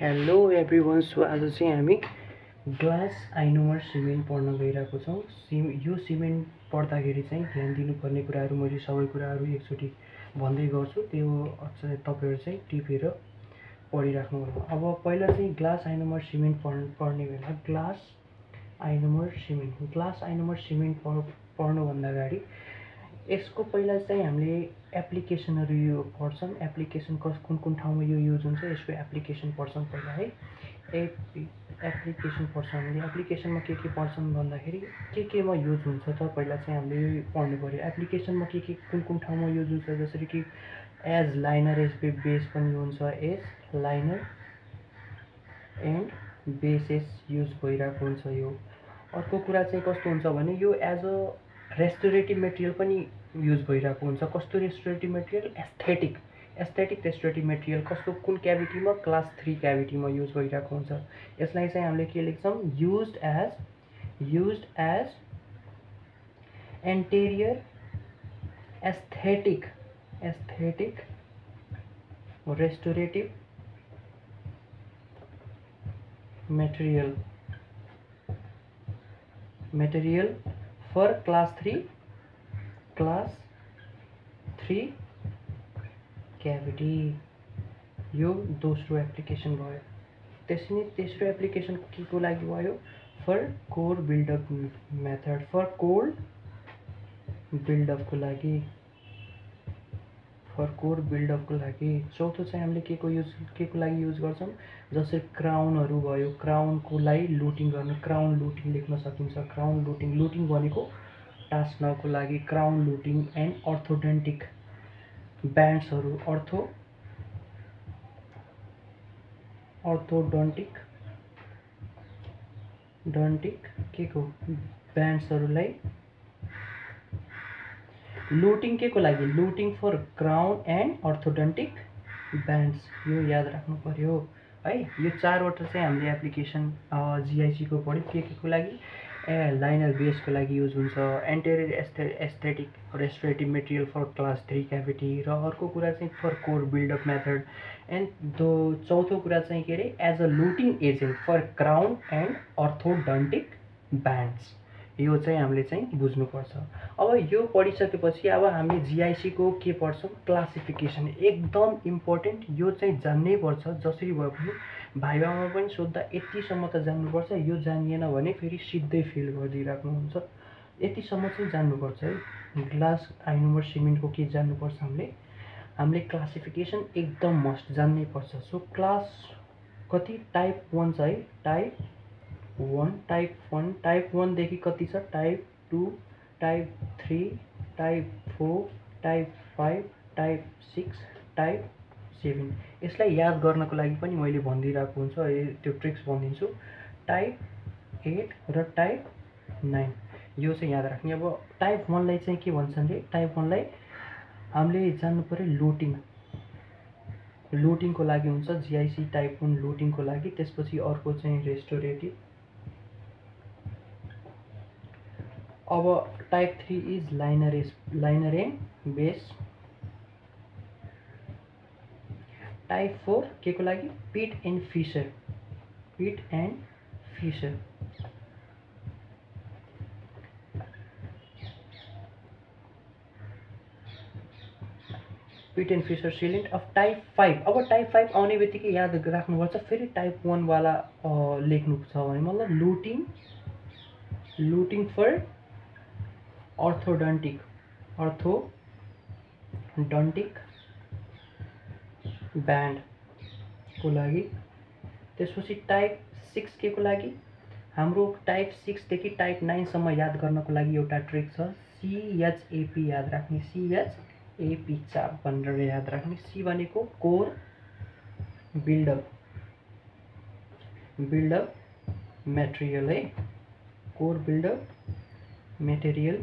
Hello everyone. So आज चाहिँ हामी ग्लास आइनोमर सिमेन्ट पढ्न गइरहेको छौँ। यो सिमेन्ट पढ्दाखेरि चाहिँ ध्यान दिनुपर्ने कुराहरू मैले सबै कुराहरू एकचोटि भन्दै गर्छु, त्यो चाहिँ तपाईँहरू चाहिँ टिपेर पढिराख्नु होला। अब पहिला चाहिँ ग्लास आइनोमर सिमेन्ट पढ्ने बेला ग्लास आइनोमर सिमेन्ट पढ्नुभन्दा अगाडि यसको पहिला चाहिँ हामीले एप्लिकेसनहरू यो पढ्छौँ। एप्लिकेसन कुन ठाउँमा यो युज हुन्छ यसको एप्लिकेसन पढ्छौँ पहिला है। एप्लिकेसन पढ्छौँ हामीले। एप्लिकेसनमा के पढ्छौँ भन्दाखेरि केमा युज हुन्छ त पहिला चाहिँ हामीले यो पढ्नु पऱ्यो। एप्लिकेसनमा के कुन ठाउँमा युज हुन्छ, जसरी कि एज लाइनर एज बेस पनि हुन्छ, as liner and bases use भइरहेको हुन्छ यो। अर्को कुरा चाहिँ कस्तो हुन्छ भने यो एज अ रेस्टोरेटिभ मेटेरियल पनि युज भइरहेको हुन्छ। कस्तो restorative material? Aesthetic restorative material. कस्तो कुन क्याभिटीमा? क्लास 3 क्याभिटीमा युज भइरहेको हुन्छ। यसलाई चाहिँ हामीले के लेख्छौँ? Used as anterior aesthetic restorative material for class 3 cavity. यो दोस्रो एप्लिकेसन भयो। त्यसरी तेस्रो एप्लिकेसन के को लागि भयो? For core buildup method, for core बिल्डअपको लागि। चौथो चाहिँ हामीले के को लागि युज गर्छौँ? जसरी क्राउनहरू भयो, क्राउनको लागि लुटिङ गर्ने, क्राउन लुटिङ लेख्न सकिन्छ। क्राउन लुटिङ भनेको टास्नको लागि। क्राउन लुटिङ एन्ड अर्थोडेन्टिक ब्यान्ड्सहरू, अर्थोडन्टिक के को ब्यान्ड्सहरूलाई लुटिङ के को लागि? Luting for crown and orthodontic bands. यो याद राख्नु पर्यो है। यो चारवटा चाहिँ हामीले एप्लिकेसन जिआइसीको पढ्यो। के को लागि? लाइनर बेसको लागि युज हुन्छ, anterior aesthetic restorative material for class 3 cavity, र अर्को कुरा चाहिँ for core buildup method, and चौथो कुरा चाहिँ के अरे? As a luting agent for crown and orthodontic bands. यो चाहिँ हामीले चाहिँ बुझ्नुपर्छ। अब यो पढिसकेपछि अब हामीले जिआइसीको के पढ्छौँ? क्लासिफिकेसन। एकदम इम्पोर्टेन्ट, यो चाहिँ जान्नै पर्छ। जसरी भए पनि भाइभामा पनि सोद्धा यतिसम्म त जान्नुपर्छ। यो जानिएन भने फेरि सिधै फेल गरिदिइराख्नुहुन्छ। यतिसम्म चाहिँ जान्नुपर्छ है। ग्लास आइनोमर सिमेन्टको के जान्नुपर्छ? हामीले क्लासिफिकेसन एकदम मस्ट जान्नै पर्छ। सो क्लास कति? टाइप 1 छ है। टाइप 1 देखि कति छ? Type 2, type 3, type 4, type 5, type 6, type 7। यसलाई याद गर्नको लागि पनि मैले भनिदिइरहेको हुन्छ, त्यो ट्रिक्स भनिदिन्छु। टाइप 8 र टाइप 9 यो चाहिँ याद राख्ने। अब टाइप 1 लाई चाहिँ के भन्छन् रे? टाइप 1 लाई हामीले जान्नु पर्यो लुटिङको लागि हुन्छ। जिआइसी टाइप 1 लुटिङको लागि। त्यसपछि अर्को चाहिँ रेस्टोरेटिभ। अब type 3 is liner and base. Type 4 के को लागि? Pit and fissure. Pit and fissure sealant. Of type 5। अब टाइप 5 आउने बित्तिकै याद राख्नुपर्छ, फेरि टाइप 1 वाला लेख्नु छ भने मतलब लुटिङ फर अर्थोडन्टिक ब्यान्डको लागि। त्यसपछि टाइप 6 के को लागि? हाम्रो टाइप 6 देखि टाइप 9 सम्म याद गर्नको लागि एउटा ट्रिक छ। CHAP याद राख्ने। CHAP चाप भनेर याद राख्ने। सी भनेको कोर बिल्डअप मेटेरियल है। Core buildup material.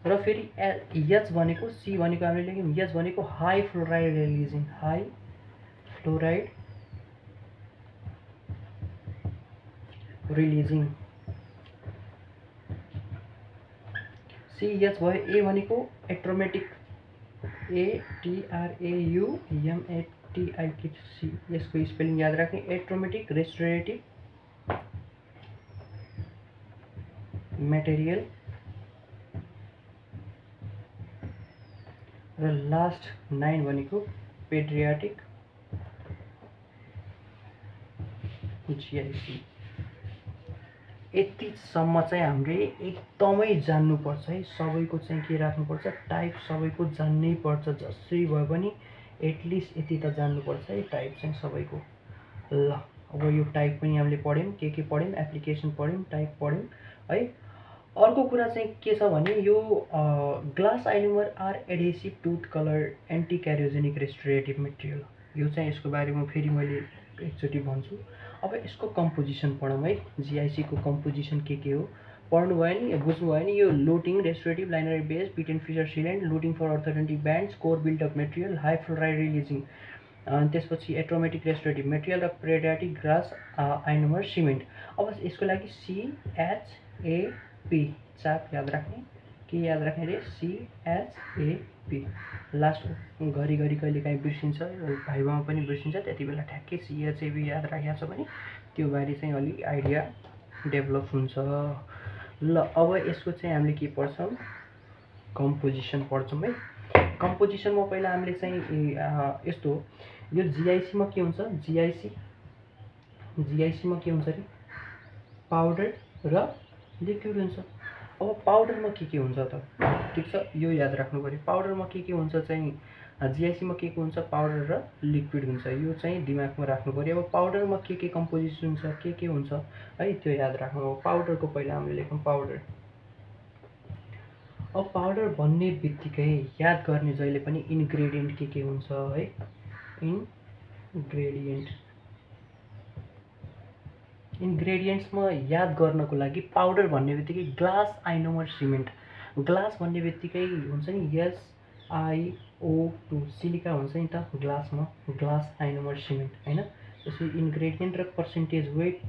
र फेरि एच भनेको, सी भनेको हामीले लेख्यौँ, एच भनेको high fluoride releasing. High fluoride releasing. CH भयो। ए भनेको एट्रोमेटिक, ATRAUMATIC TITC यसको स्पेलिङ याद राख्ने एट्रोमेटिक रेस्टोरेटिभ मटेरियल र लास्ट 9 भनेको पेडियाट्रिक GIC। यतिसम्म चाहिँ हामीले एकदमै जान्नुपर्छ है, सबैको चाहिँ के राख्नुपर्छ टाइप सबैको जान्नै पर्छ, जसरी भए पनि एटलिस्ट यति त जान्नुपर्छ है टाइप चाहिँ सबैको। ल अब यो टाइप पनि हामीले पढ्यौँ, के पढ्यौँ, एप्लिकेसन पढ्यौँ, टाइप पढ्यौँ है। अर्को कुरा चाहिँ के छ भने यो glass ionomer are adhesive tooth colour anti cariogenic restorative material, यो चाहिँ यसको बारेमा फेरि मैले एकचोटि भन्छु। अब यसको कम्पोजिसन पढौँ है, GIC को कम्पोजिसन के हो पढ्नु भयो नि, बुझ्नु भयो नि। यो लुटिङ रेस्टोरेटिभ लाइनरी base pit and fissure sealant luting for orthodontic bands core buildup material high fluoride releasing, त्यसपछि एट्रोमेटिक रेस्टोरेटिभ मेटेरियल र पेडियाट्रिक ग्लास आइनोमर सिमेन्ट। अब यसको लागि CHAP चाप याद राख्ने, के याद राख्ने रे CHAP। लास्ट घरिघरि कहिले काहीँ बिर्सिन्छ, भाइभामा पनि बिर्सिन्छ, त्यति बेला ठ्याक्कै CHAP याद राखेको छ भने त्यो बारे चाहिँ अलिक आइडिया डेभलप हुन्छ। ल अब यसको चाहिँ हामीले के पढ्छौँ, कम्पोजिसन पढ्छौँ है। कम्पोजिसनमा पहिला हामीले चाहिँ यस्तो, यो GIC मा के हुन्छ, GIC मा के हुन्छ रे पाउडर र लिक्विड हुन्छ। अब पाउडरमा के हुन्छ त, ठिक छ यो याद राख्नु पर्यो। पाउडरमा के हुन्छ चाहिँ GIC मा के हुन्छ पाउडर र लिक्विड हुन्छ, यो चाहिँ दिमागमा राख्नु पर्यो। अब पाउडरमा के कम्पोजिसन हुन्छ, के हुन्छ है त्यो याद राख्नु। अब पाउडरको पहिला हामीले लेखौँ पाउडर। अब पाउडर भन्ने बित्तिकै याद गर्ने जहिले पनि इन्ग्रेडियन्ट के हुन्छ है, इन्ग्रेडियन्ट्समा याद गर्नको लागि पाउडर भन्ने बित्तिकै ग्लास आइनोमर सिमेन्ट, ग्लास भन्ने बित्तिकै हुन्छ नि SiO2 सिलिका हुन्छ नि त ग्लासमा, ग्लास आइनोमर सिमेन्ट होइन। त्यसै इन्ग्रेडियन्ट र पर्सेन्टेज वेट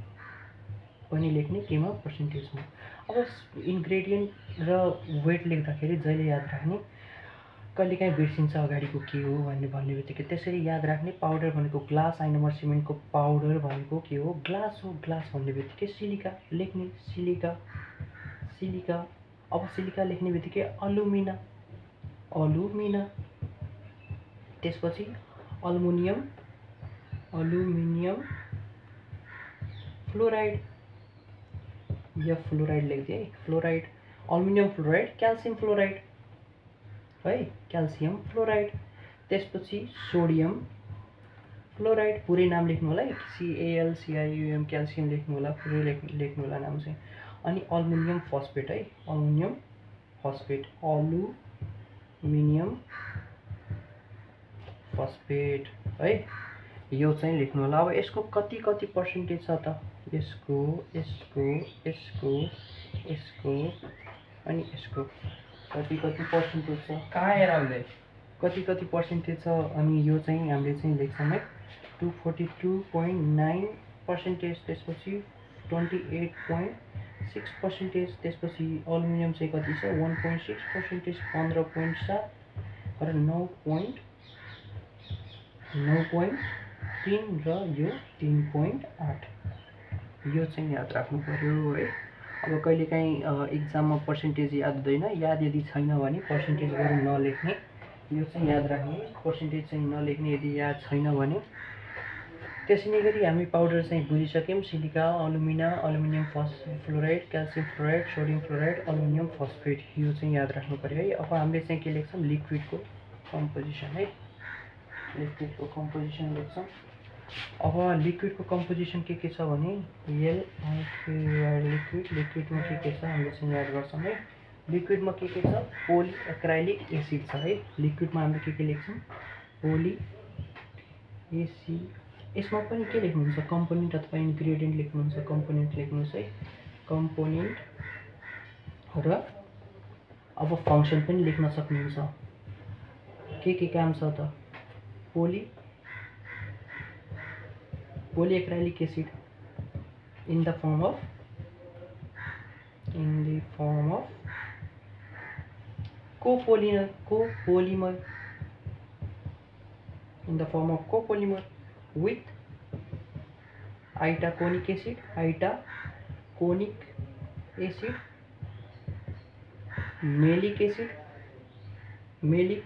पनि लेख्ने केमा पर्सेन्टेजमा। अब इन्ग्रेडियन्ट र वेट लेख्दाखेरि जहिले याद राख्ने, कहिलेकाहीँ बिर्सिन्छ अगाडिको के हो भन्ने बित्तिकै, त्यसरी याद राख्ने पाउडर भनेको ग्लास आइनोमर सिमेन्टको पाउडर भनेको के हो ग्लास हो, ग्लास भन्ने बित्तिकै सिलिका लेख्ने, सिलिका। अब सिलिका लेख्ने बित्तिकै अलुमिना, त्यसपछि अल्मुनियम फ्लोराइड, या फ्लोराइड लेख्दै है, fluoride, aluminium fluoride, calcium fluoride है, क्याल्सियम फ्लोराइड। त्यसपछि सोडियम फ्लोराइड, पुरै नाम लेख्नु होला है, CALCIUM क्याल्सियम लेख्नु होला, पुरै लेख्नु होला नाम चाहिँ। अनि अल्मुनियम फस्फेट है, अल्मुनियम फस्फेट है, यो चाहिँ लेख्नु होला। अब यसको कति पर्सेन्टेज छ त, यसको अनि यसको कति पर्सेन्टेज छ, कहाँ हेर आउँदै कति पर्सेन्टेज छ, अनि यो चाहिँ हामीले चाहिँ लेख्छौँ है 242.9%, त्यसपछि 28.6%, त्यसपछि अल्मुनियम चाहिँ कति छ 1.6%, 15.7 र 9.3 र यो 3.8, यो चाहिँ याद राख्नु पर्यो है। अब कहिलेकाहीँ इक्जाममा पर्सेन्टेज याद हुँदैन, याद यदि छैन भने पर्सेन्टेज बरु नलेख्ने, यो चाहिँ याद राख्ने, पर्सेन्टेज चाहिँ नलेख्ने यदि याद छैन भने। त्यसै नै गरी हामी पाउडर चाहिँ बुझिसक्यौँ, silica, aluminium fluoride, calcium fluoride, sodium fluoride, aluminium phosphate, यो चाहिँ याद राख्नु पर्यो है। अब हामीले चाहिँ के लेख्छौँ, लिक्विडको कम्पोजिसन है, लिक्विडको कम्पोजिसन लेख्छौँ। अब लिक्विडको कम्पोजिसन के छ भने लिक्विडमा के छ हामीले चाहिँ याद गर्छौँ है। लिक्विडमा के छ, पोली एक्राइलिक एसिड छ है। लिक्विडमा हामीले के लेख्छौँ, पोली एसिड। यसमा पनि के लेख्नुहुन्छ, कम्पोनेन्ट अथवा इन्ग्रेडियन्ट लेख्नुहुन्छ, कम्पोनेन्ट लेख्नुहोस् है, कम्पोनेन्ट र अब फङ्सन पनि लेख्न सक्नुहुन्छ, के काम छ त, polyacrylic acid in the form of copolymer in the form of copolymer with itaconic acid, malic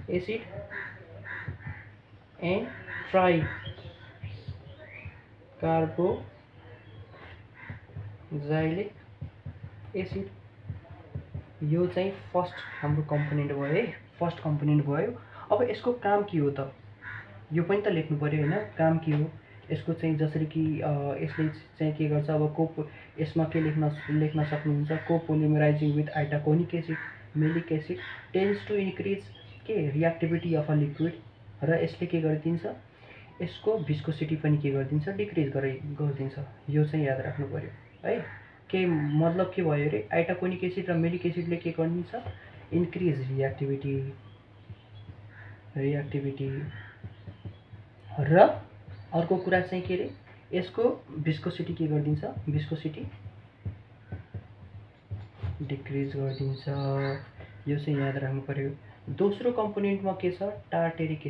acid and tricarboxylic acid। यो चाहिँ फर्स्ट हाम्रो कम्पोनेन्ट भयो है, फर्स्ट कम्पोनेन्ट भयो। अब यसको काम के हो त, यो पनि त लेख्नु पर्यो हैन, काम के हो यसको चाहिँ। जसरी कि यसले चाहिँ के गर्छ, अब यसमा के लेख्न सक्नुहुन्छ, copolymerising with itaconic acid maleic acid tends to increase के रिएक्टिभिटी अफ अ लिक्विड, र यसले के गरिदिन्छ, यसको भिस्कोसिटी पनि के गरिदिन्छ, डिक्रिज गरिदिन्छ। यो चाहिँ याद राख्नु पर्यो है। के मतलब के भयो अरे, आइटाकोनिक एसिड र मेलिक एसिडले के गरिदिन्छ, इन्क्रिज रिएक्टिभिटी र अर्को कुरा चाहिँ के अरे, यसको भिस्कोसिटी के गरिदिन्छ, भिस्कोसिटी डिक्रिज गरिदिन्छ। यो चाहिँ याद राख्नु पर्यो। दोस्रो कम्पोनेन्टमा के छ, टार्टेरिक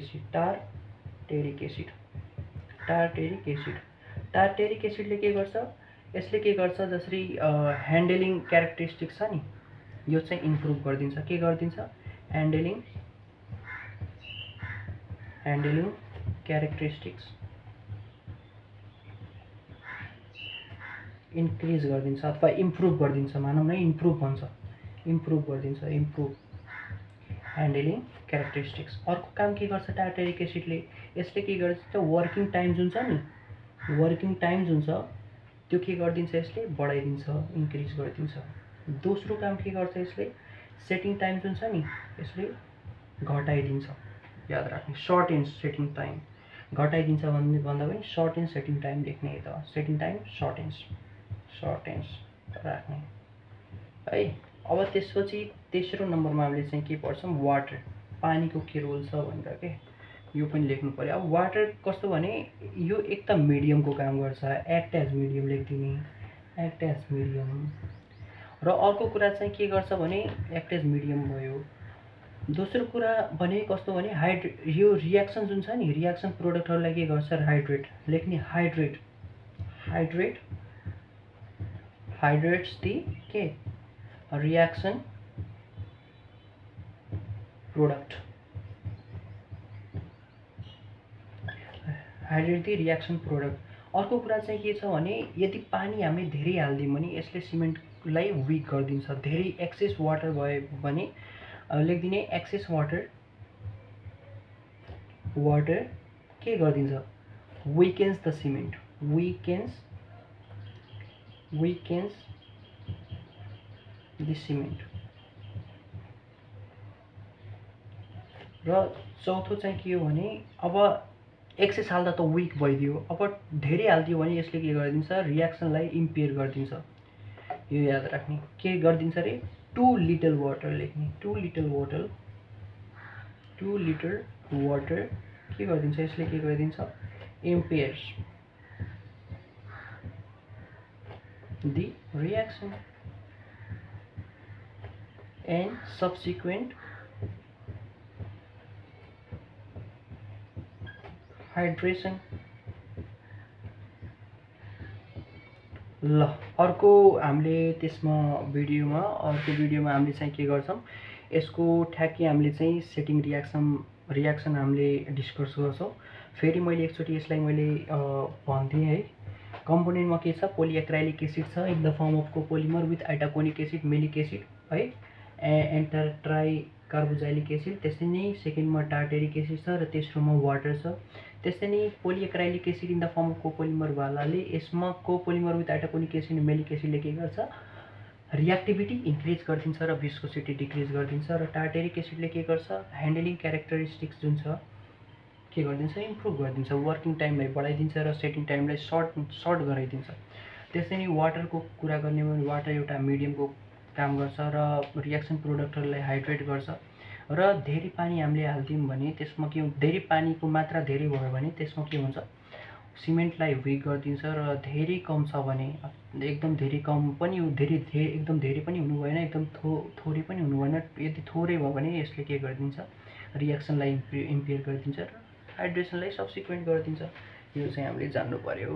एसिडले के गर्छ, यसले के गर्छ, जसरी ह्यान्डलिङ क्यारेक्टरिस्टिक्स छ नि, यो चाहिँ इम्प्रुभ गरिदिन्छ। के गरिदिन्छ, ह्यान्डलिङ क्यारेक्टरिस्टिक्स इन्क्रिज गरिदिन्छ अथवा इम्प्रुभ गरिदिन्छ, मानौँ न इम्प्रुभ भन्छ, इम्प्रुभ ह्यान्डलिङ क्यारेक्टरिस्टिक्स। अर्को काम के गर्छ टार्टेरिक एसिडले, यसले के गर्छ, वर्किङ टाइम जुन छ नि, त्यो के गरिदिन्छ, यसले बढाइदिन्छ, इन्क्रिज गरिदिन्छ। दोस्रो काम के गर्छ, यसले सेटिङ टाइम जुन छ नि, यसले घटाइदिन्छ। याद राख्ने, सर्ट एन्ड सेटिङ टाइम घटाइदिन्छ भन्दा पनि सर्ट एन्ड सेटिङ टाइम लेख्ने, त सेटिङ टाइम सर्ट एन्ड राख्ने है। अब त्यसपछि तेस्रो नम्बरमा हामीले चाहिँ के पढ्छौँ, वाटर, पानीको के रोल छ भनेर के, यो पनि लेख्नु पर्यो। अब वाटर कस्तो भने, यो एक त मिडियमको काम गर्छ, एक्ट एज मिडियम लेखिदिने, एक्ट एज मिडियम। र अर्को कुरा चाहिँ के गर्छ भने, एक्ट एज मिडियम भयो। दोस्रो कुरा भने कस्तो भने, यो रियाक्सन जुन छ नि, रियाक्सन प्रोडक्टहरूलाई के गर्छ, हाइड्रेट लेख्ने, हाइड्रेट्स दि के reaction product, hydrate the reaction product. अर्को कुरा चाहिँ के छ भने, यदि पानी हामीले धेरै हालिदियौँ भने यसले सिमेन्टलाई विक गरिदिन्छ। धेरै एक्सेस वाटर भयो भने लेखिदिने, एक्सेस वाटर के गरिदिन्छ, विकेन्स द सिमेन्ट, विकेन्स द सिमेन्ट। र चौथो चाहिँ के हो भने, अब एक्सेस हाल्दा त विक भइदियो, अब धेरै हालिदियो भने यसले के गरिदिन्छ, रियाक्सनलाई इम्पेयर गरिदिन्छ। यो याद राख्ने, के गरिदिन्छ अरे, टु लिटल वाटर लेख्ने, टु लिटल वाटर के गरिदिन्छ, यसले के गरिदिन्छ, impairs the reaction and subsequent hydration। ल अर्को हामीले त्यसमा भिडियोमा हामीले चाहिँ के गर्छौँ, यसको ठ्याक्कै हामीले चाहिँ सेटिङ रियाक्सन हामीले डिस्कस गर्छौँ। फेरि मैले एकचोटि यसलाई मैले भन्थेँ है। कम्पोनेन्टमा के छ, पोलिएक्राइलिक एसिड छ in the form of copolymer with itaconic acid maleic acid है, एन्ड ट्राइकार्बोक्सिलिक एसिड। त्यस्तै नै सेकेन्डमा टार्टेरिक एसिड छ र तेस्रोमा वाटर छ। त्यस्तै नै polyacrylic acid in the form of copolymer वालाले यसमा copolymer with itaconic acid maleic एसिडले के गर्छ, रिएक्टिभिटी इन्क्रिज गरिदिन्छ र भिस्कोसिटी डिक्रिज गरिदिन्छ। र टार्टेरिक एसिडले के गर्छ, ह्यान्डलिङ क्यारेक्टरिस्टिक्स जुन छ के गरिदिन्छ, इम्प्रुभ गरिदिन्छ, वर्किङ टाइमलाई बढाइदिन्छ र सेटिङ टाइमलाई सर्ट गराइदिन्छ। त्यसै नै वाटरको कुरा गर्ने भने, वाटर एउटा मिडियमको काम गर्छ र रियाक्सन प्रोडक्टहरूलाई हाइड्रेट गर्छ। र धेरै पानी हामीले हालिदियौँ भने त्यसमा के, धेरै पानीको मात्रा धेरै भयो भने त्यसमा के हुन्छ, सिमेन्टलाई विक गरिदिन्छ। र धेरै कम छ भने, एकदम धेरै कम पनि, एकदम धेरै पनि हुनु भएन, एकदम थोरै पनि हुनु भएन। यदि थोरै भयो भने यसले के गरिदिन्छ, रियाक्सनलाई इम्पेयर गरिदिन्छ र हाइड्रेसनलाई सब्सिक्वेन्ट गरिदिन्छ। यो चाहिँ हामीले जान्नु पर्यो।